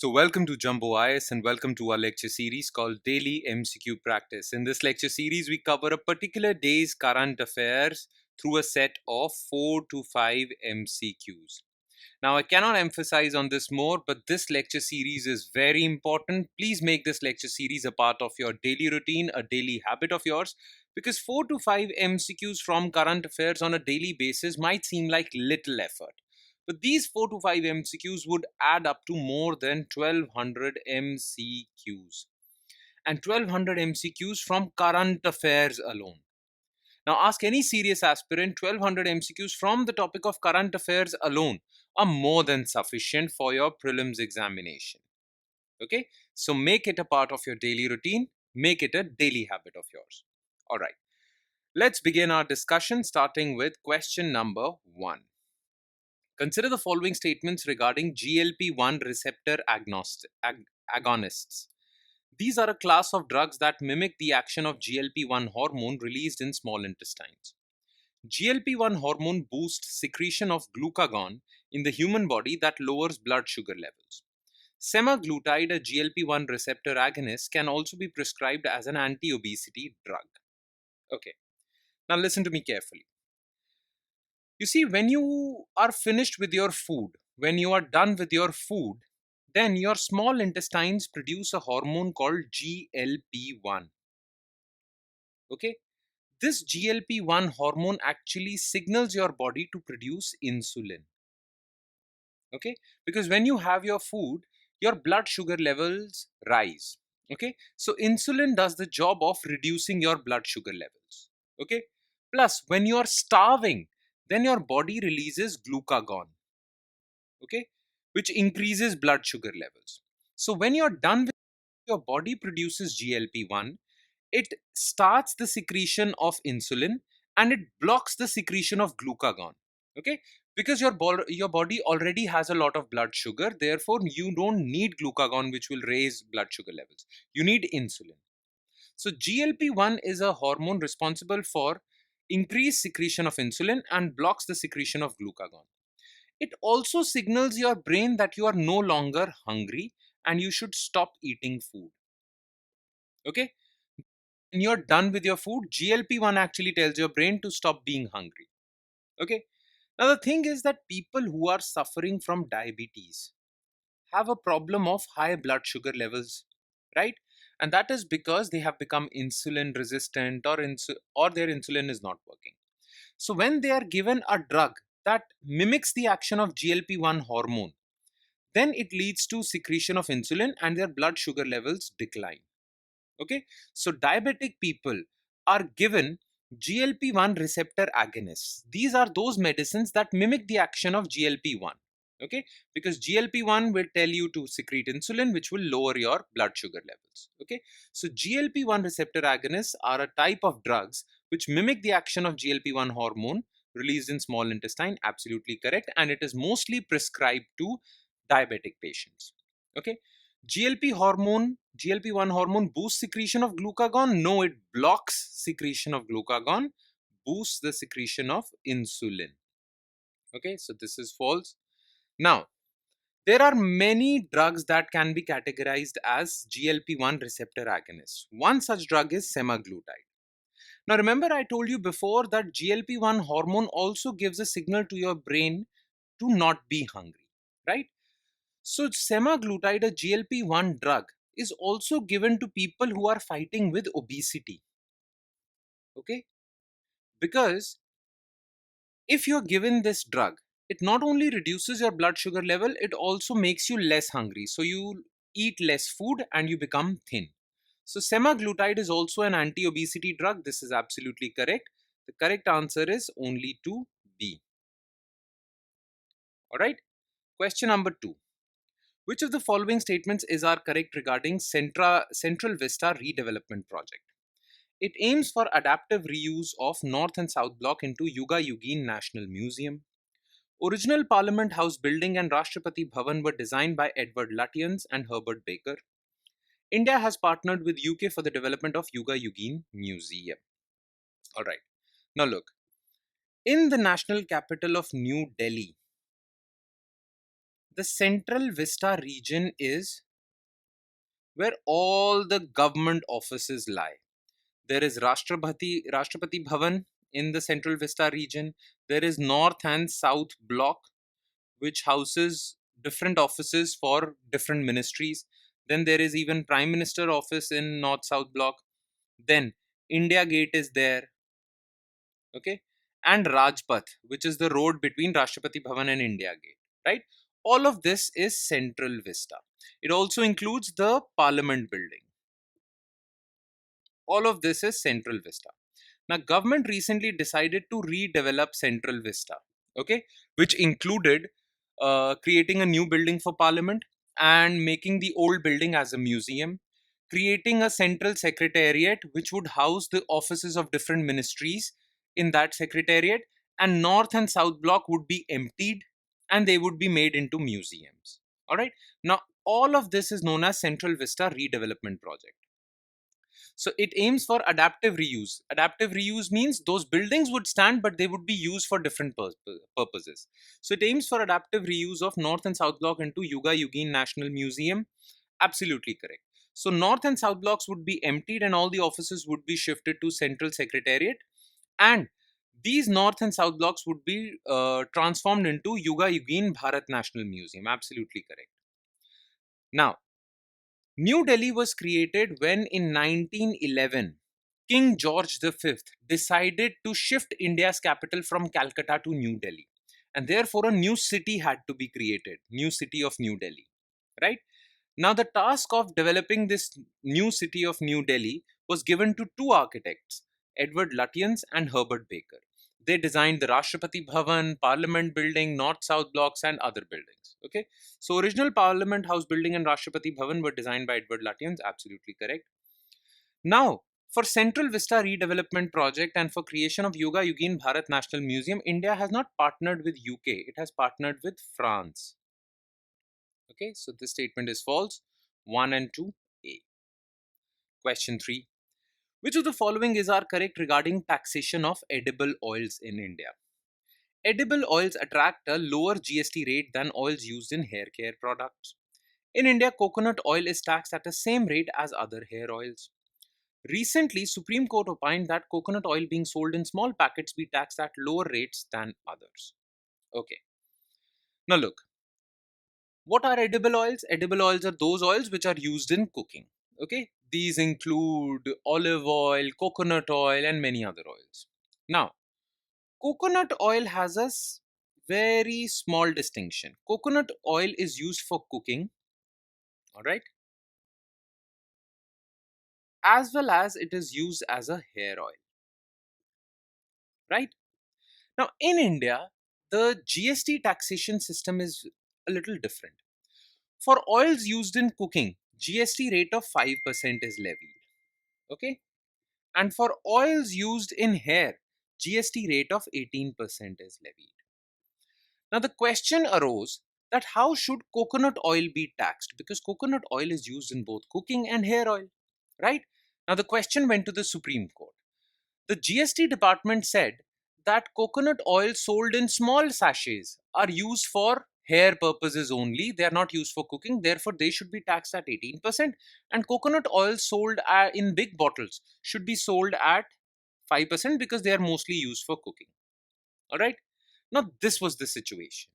So welcome to Jumbo IS and welcome to our lecture series called Daily MCQ Practice. In this lecture series, we cover a particular day's current affairs through a set of 4 to 5 MCQs. Now, I cannot emphasize on this more, but this lecture series is very important. Please make this lecture series a part of your daily routine, a daily habit of yours, because 4 to 5 MCQs from current affairs on a daily basis might seem like little effort. But these 4 to 5 MCQs would add up to more than 1200 MCQs. And 1200 MCQs from current affairs alone. Now, ask any serious aspirant, 1200 MCQs from the topic of current affairs alone are more than sufficient for your prelims examination. Okay, so make it a part of your daily routine, make it a daily habit of yours. All right, let's begin our discussion starting with question number 1. Consider the following statements regarding GLP-1 receptor agonists. These are a class of drugs that mimic the action of GLP-1 hormone released in small intestines. GLP-1 hormone boosts secretion of glucagon in the human body that lowers blood sugar levels. Semaglutide, a GLP-1 receptor agonist, can also be prescribed as an anti-obesity drug. Okay, now listen to me carefully. You see, when you are finished with your food, when you are done with your food, then your small intestines produce a hormone called GLP-1. Okay, this GLP-1 hormone actually signals your body to produce insulin. Okay, because when you have your food, your blood sugar levels rise. Okay, so insulin does the job of reducing your blood sugar levels. Okay, plus when you are starving, then your body releases glucagon. Okay, which increases blood sugar levels. So when you're done with, your body produces GLP-1, it starts the secretion of insulin and it blocks the secretion of glucagon. Okay, because your body already has a lot of blood sugar, therefore you don't need glucagon, which will raise blood sugar levels. You need insulin. So GLP-1 is a hormone responsible for increased secretion of insulin and blocks the secretion of glucagon. It also signals your brain that you are no longer hungry and you should stop eating food. Okay, when you're done with your food, GLP-1 actually tells your brain to stop being hungry. Okay, now the thing is that people who are suffering from diabetes have a problem of high blood sugar levels, right? And that is because they have become insulin resistant, or their insulin is not working. So when they are given a drug that mimics the action of GLP-1 hormone, then it leads to secretion of insulin and their blood sugar levels decline. Okay, so diabetic people are given GLP-1 receptor agonists. These are those medicines that mimic the action of GLP-1. Okay, because GLP-1 will tell you to secrete insulin, which will lower your blood sugar levels. Okay, so GLP-1 receptor agonists are a type of drugs which mimic the action of GLP-1 hormone released in small intestine. Absolutely correct, and it is mostly prescribed to diabetic patients. Okay, GLP-1 hormone boosts secretion of glucagon. No, it blocks secretion of glucagon, boosts the secretion of insulin. Okay, so this is false. Now, there are many drugs that can be categorized as GLP-1 receptor agonists. One such drug is semaglutide. Now, remember I told you before that GLP-1 hormone also gives a signal to your brain to not be hungry, right? So, semaglutide, a GLP-1 drug, is also given to people who are fighting with obesity. Okay? Because if you're given this drug, it not only reduces your blood sugar level, it also makes you less hungry. So, you eat less food and you become thin. So, semaglutide is also an anti obesity drug. This is absolutely correct. The correct answer is only to B. Alright? Question number 2. Which of the following statements is are correct regarding Central Vista redevelopment project? It aims for adaptive reuse of North and South Block into Yuga Yugin National Museum. Original Parliament House building and Rashtrapati Bhavan were designed by Edward Lutyens and Herbert Baker. India has partnered with UK for the development of Yuga Yugin Museum. Alright, now look. In the national capital of New Delhi, The Central Vista region is where all the government offices lie. There is Rashtrapati Bhavan in the Central Vista region. There is North and South Block, which houses different offices for different ministries. Then there is even Prime Minister office in North South Block. Then India Gate is there, okay, and Rajpath, which is the road between Rashtrapati Bhavan and India Gate, right? All of this is Central Vista. It also includes the Parliament building. All of this is Central Vista. Now, government recently decided to redevelop Central Vista, okay, which included creating a new building for Parliament and making the old building as a museum, creating a central secretariat which would house the offices of different ministries in that secretariat, and North and South Block would be emptied and they would be made into museums. All right. Now, all of this is known as Central Vista Redevelopment Project. So it aims for adaptive reuse. Adaptive reuse means those buildings would stand, but they would be used for different purposes. So it aims for adaptive reuse of North and South Block into Yuga Yugin National Museum. Absolutely correct. So North and South Blocks would be emptied and all the offices would be shifted to Central Secretariat. And these North and South Blocks would be transformed into Yuga Yugin Bharat National Museum. Absolutely correct. Now, New Delhi was created when in 1911 King George V decided to shift India's capital from Calcutta to New Delhi. And therefore, a new city had to be created, new city of New Delhi. Right? Now, the task of developing this new city of New Delhi was given to two architects, Edward Lutyens and Herbert Baker. They designed the Rashtrapati Bhavan, Parliament Building, North South Blocks, and other buildings. Okay, so original Parliament House Building and Rashtrapati Bhavan were designed by Edward Lutyens. Absolutely correct. Now, for Central Vista Redevelopment Project and for creation of Yuga Yugin Bharat National Museum, India has not partnered with UK. It has partnered with France. Okay, so this statement is false. 1 and 2A. Question 3. Which of the following is are correct regarding taxation of edible oils in India? Edible oils attract a lower GST rate than oils used in hair care products. In India, coconut oil is taxed at the same rate as other hair oils. Recently, Supreme Court opined that coconut oil being sold in small packets be taxed at lower rates than others. Okay. Now look, what are edible oils? Edible oils are those oils which are used in cooking. Okay, these include olive oil, coconut oil, and many other oils. Now, coconut oil has a very small distinction. Coconut oil is used for cooking, all right, as well as it is used as a hair oil, right? Now, in India, the GST taxation system is a little different. For oils used in cooking, GST rate of 5% is levied. Okay, and for oils used in hair, GST rate of 18% is levied. Now the question arose that how should coconut oil be taxed, because coconut oil is used in both cooking and hair oil, right? Now the question went to the Supreme Court. The GST department said that coconut oil sold in small sachets are used for hair purposes only. They are not used for cooking. Therefore, they should be taxed at 18%. And coconut oil sold in big bottles should be sold at 5% because they are mostly used for cooking. All right. Now, this was the situation.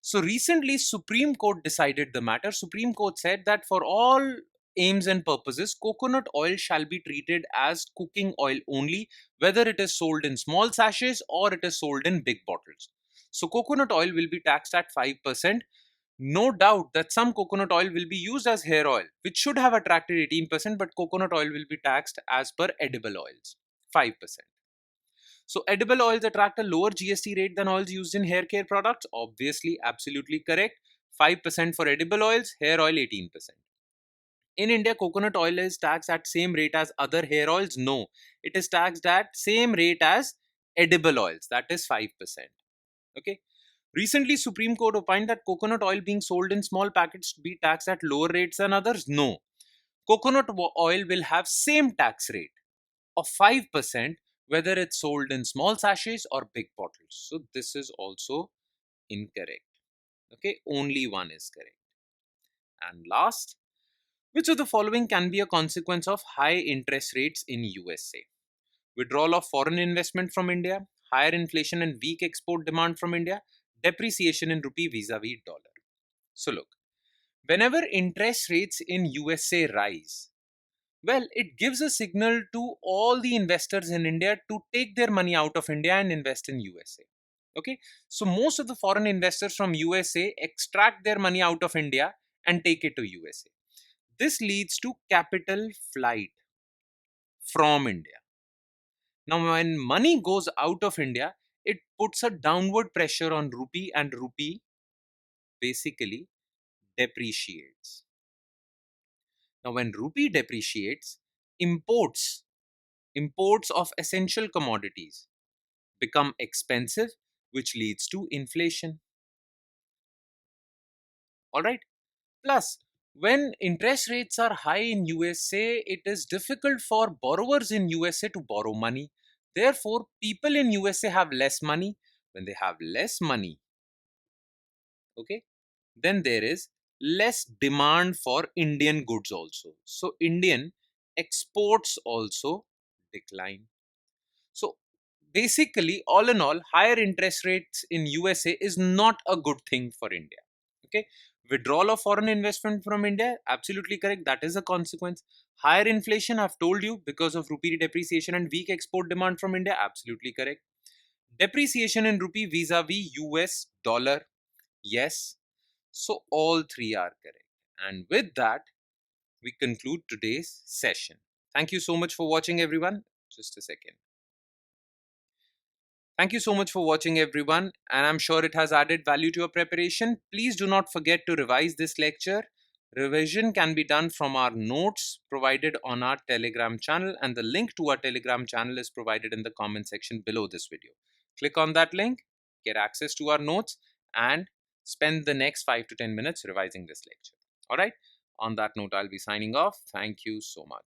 So recently, Supreme Court decided the matter. Supreme Court said that for all aims and purposes, coconut oil shall be treated as cooking oil only, whether it is sold in small sachets or it is sold in big bottles. So coconut oil will be taxed at 5%. No doubt that some coconut oil will be used as hair oil, which should have attracted 18%, but coconut oil will be taxed as per edible oils, 5%. So edible oils attract a lower GST rate than oils used in hair care products. Obviously, absolutely correct. 5% for edible oils, hair oil 18%. In India, coconut oil is taxed at same rate as other hair oils. No, it is taxed at same rate as edible oils. That is 5%. Okay. Recently, Supreme Court opined that coconut oil being sold in small packets be taxed at lower rates than others. No, coconut oil will have same tax rate of 5% whether it's sold in small sachets or big bottles. So this is also incorrect. Okay, only one is correct. And last, which of the following can be a consequence of high interest rates in USA? Withdrawal of foreign investment from India, higher inflation and weak export demand from India, depreciation in rupee vis-a-vis dollar. So look, whenever interest rates in USA rise, well, it gives a signal to all the investors in India to take their money out of India and invest in USA. Okay, so most of the foreign investors from USA extract their money out of India and take it to USA. This leads to capital flight from India. Now, when money goes out of India, it puts a downward pressure on rupee, and rupee basically depreciates. Now, when rupee depreciates, imports imports of essential commodities become expensive, which leads to inflation. All right. Plus, when interest rates are high in USA, it is difficult for borrowers in USA to borrow money. Therefore, people in USA have less money. When they have less money, okay, then there is less demand for Indian goods also. So, Indian exports also decline. So, basically, all in all, higher interest rates in USA is not a good thing for India. Okay, withdrawal of foreign investment from India, absolutely correct. That is a consequence. Higher inflation, I've told you, because of rupee depreciation and weak export demand from India, absolutely correct. Depreciation in rupee vis-a-vis US dollar, yes. So all three are correct. And with that, we conclude today's session. Thank you so much for watching, everyone. Just a second. Thank you so much for watching, everyone, and I'm sure it has added value to your preparation. Please do not forget to revise this lecture. Revision can be done from our notes provided on our Telegram channel, and the link to our Telegram channel is provided in the comment section below this video. Click on that link, get access to our notes, and spend the next 5 to 10 minutes revising this lecture. All right. On that note, I'll be signing off. Thank you so much.